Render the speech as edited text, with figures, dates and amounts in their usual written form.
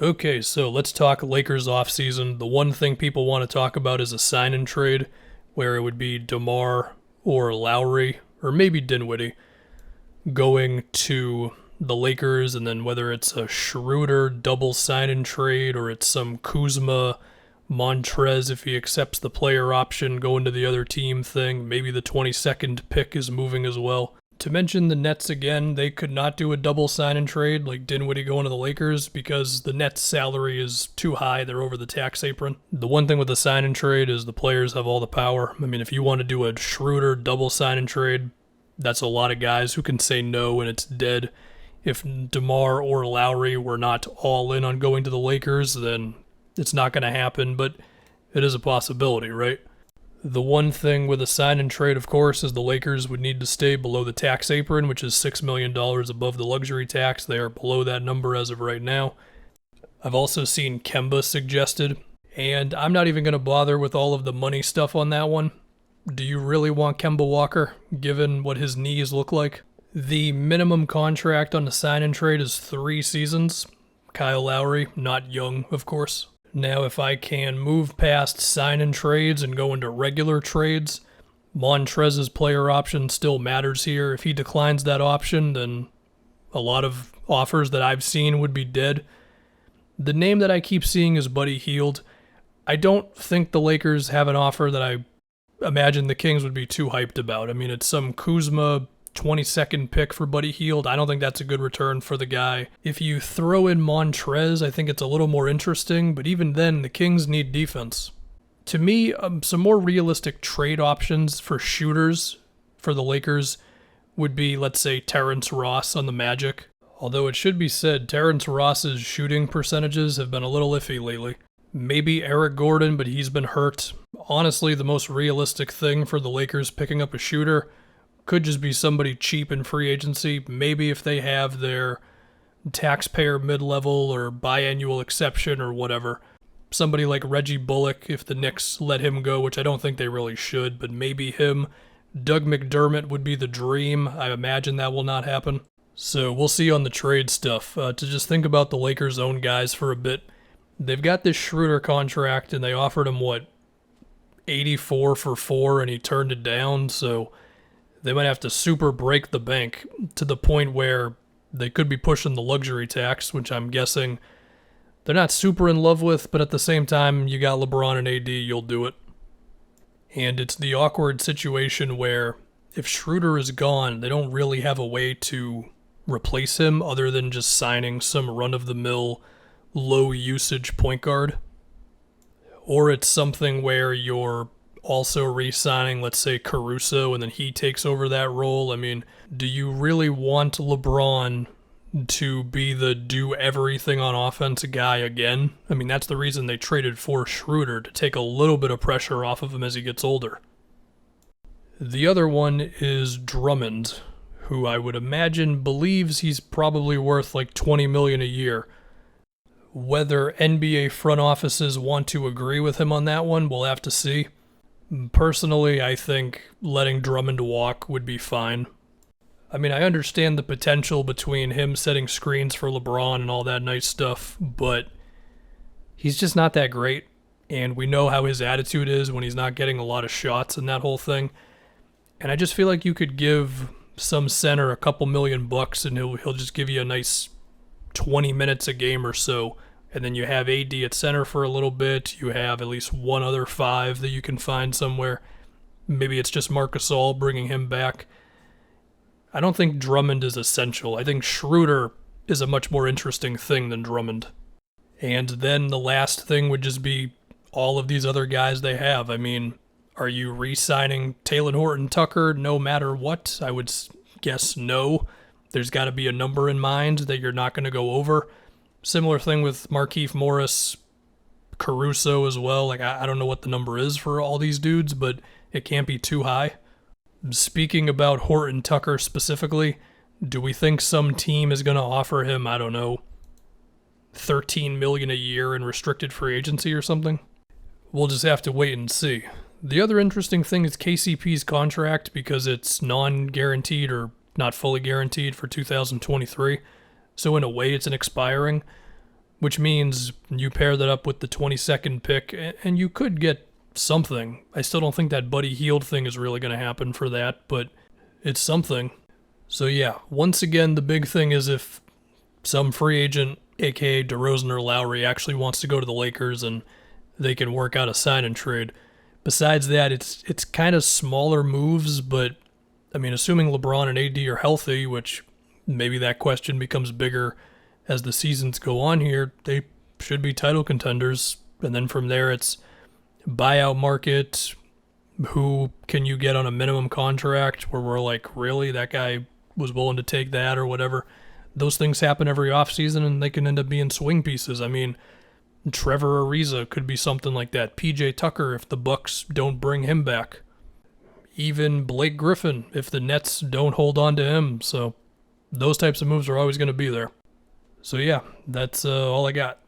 Okay, so let's talk Lakers offseason. The one thing people want to talk about is a sign and trade, where it would be DeMar or Lowry, or maybe Dinwiddie, going to the Lakers, and then whether it's a Schroeder double sign and trade or it's some Kuzma Montrez if he accepts the player option going to the other team thing. Maybe the 22nd pick is moving as well. To mention the Nets again, they could not do a double sign and trade like Dinwiddie going to the Lakers because the Nets' salary is too high. They're over the tax apron. The one thing with the sign and trade is the players have all the power. I mean, if you want to do a Schroeder double sign and trade, that's a lot of guys who can say no and it's dead. If DeMar or Lowry were not all in on going to the Lakers, then it's not going to happen, but it is a possibility, right? The one thing with a sign and trade, of course, is the Lakers would need to stay below the tax apron, which is $6 million above the luxury tax. They are below that number as of right now. I've also seen Kemba suggested, and I'm not even going to bother with all of the money stuff on that one. Do you really want Kemba Walker, given what his knees look like? The minimum contract on the sign and trade is 3 seasons. Kyle Lowry, not young, of course. Now, if I can move past sign and trades and go into regular trades, Montrez's player option still matters here. If he declines that option, then a lot of offers that I've seen would be dead. The name that I keep seeing is Buddy Hield. I don't think the Lakers have an offer that I imagine the Kings would be too hyped about. I mean, it's some Kuzma 22nd pick for Buddy Hield. I don't think that's a good return for the guy. If you throw in Montrez, I think it's a little more interesting, but even then, the Kings need defense. To me, some more realistic trade options for shooters for the Lakers would be, let's say, Terrence Ross on the Magic. Although it should be said, Terrence Ross's shooting percentages have been a little iffy lately. Maybe Eric Gordon, but he's been hurt. Honestly, the most realistic thing for the Lakers picking up a shooter could just be somebody cheap in free agency. Maybe if they have their taxpayer mid-level or biannual exception or whatever. Somebody like Reggie Bullock, if the Knicks let him go, which I don't think they really should, but maybe him. Doug McDermott would be the dream. I imagine that will not happen. So we'll see on the trade stuff. To just think about the Lakers' own guys for a bit. They've got this Schroeder contract, and they offered him, 84 for 4, and he turned it down, so they might have to super break the bank to the point where they could be pushing the luxury tax, which I'm guessing they're not super in love with, but at the same time, you got LeBron and AD, you'll do it. And it's the awkward situation where if Schroeder is gone, they don't really have a way to replace him other than just signing some run-of-the-mill, low-usage point guard. Or it's something where you're also re-signing, let's say, Caruso, and then he takes over that role. I mean, do you really want LeBron to be the do-everything-on-offense guy again? I mean, that's the reason they traded for Schroeder, to take a little bit of pressure off of him as he gets older. The other one is Drummond, who I would imagine believes he's probably worth like $20 million a year. Whether NBA front offices want to agree with him on that one, we'll have to see. Personally, I think letting Drummond walk would be fine. I mean, I understand the potential between him setting screens for LeBron and all that nice stuff, but he's just not that great, and we know how his attitude is when he's not getting a lot of shots and that whole thing. And I just feel like you could give some center a couple $1,000,000 and he'll just give you a nice 20 minutes a game or so. And then you have AD at center for a little bit. You have at least one other 5 that you can find somewhere. Maybe it's just Marc Gasol bringing him back. I don't think Drummond is essential. I think Schroeder is a much more interesting thing than Drummond. And then the last thing would just be all of these other guys they have. I mean, are you re-signing Talen Horton-Tucker no matter what? I would guess no. There's got to be a number in mind that you're not going to go over. Similar thing with Markieff Morris, Caruso as well. Like, I don't know what the number is for all these dudes, but it can't be too high. Speaking about Horton-Tucker specifically, do we think some team is going to offer him, I don't know, $13 million a year in restricted free agency or something? We'll just have to wait and see. The other interesting thing is KCP's contract, because it's non-guaranteed or not fully guaranteed for 2023. So in a way, it's an expiring. which means you pair that up with the 22nd pick, and you could get something. I still don't think that Buddy Hield thing is really going to happen for that, but it's something. So yeah, once again, the big thing is if some free agent, aka DeRozan or Lowry, actually wants to go to the Lakers and they can work out a sign and trade. Besides that, it's kind of smaller moves, but I mean, assuming LeBron and AD are healthy, which maybe that question becomes bigger as the seasons go on here, they should be title contenders. And then from there, it's buyout market. Who can you get on a minimum contract where we're like, really, that guy was willing to take that or whatever? Those things happen every offseason, and they can end up being swing pieces. I mean, Trevor Ariza could be something like that. PJ Tucker, if the Bucks don't bring him back. Even Blake Griffin, if the Nets don't hold on to him. So those types of moves are always going to be there. So yeah, that's all I got.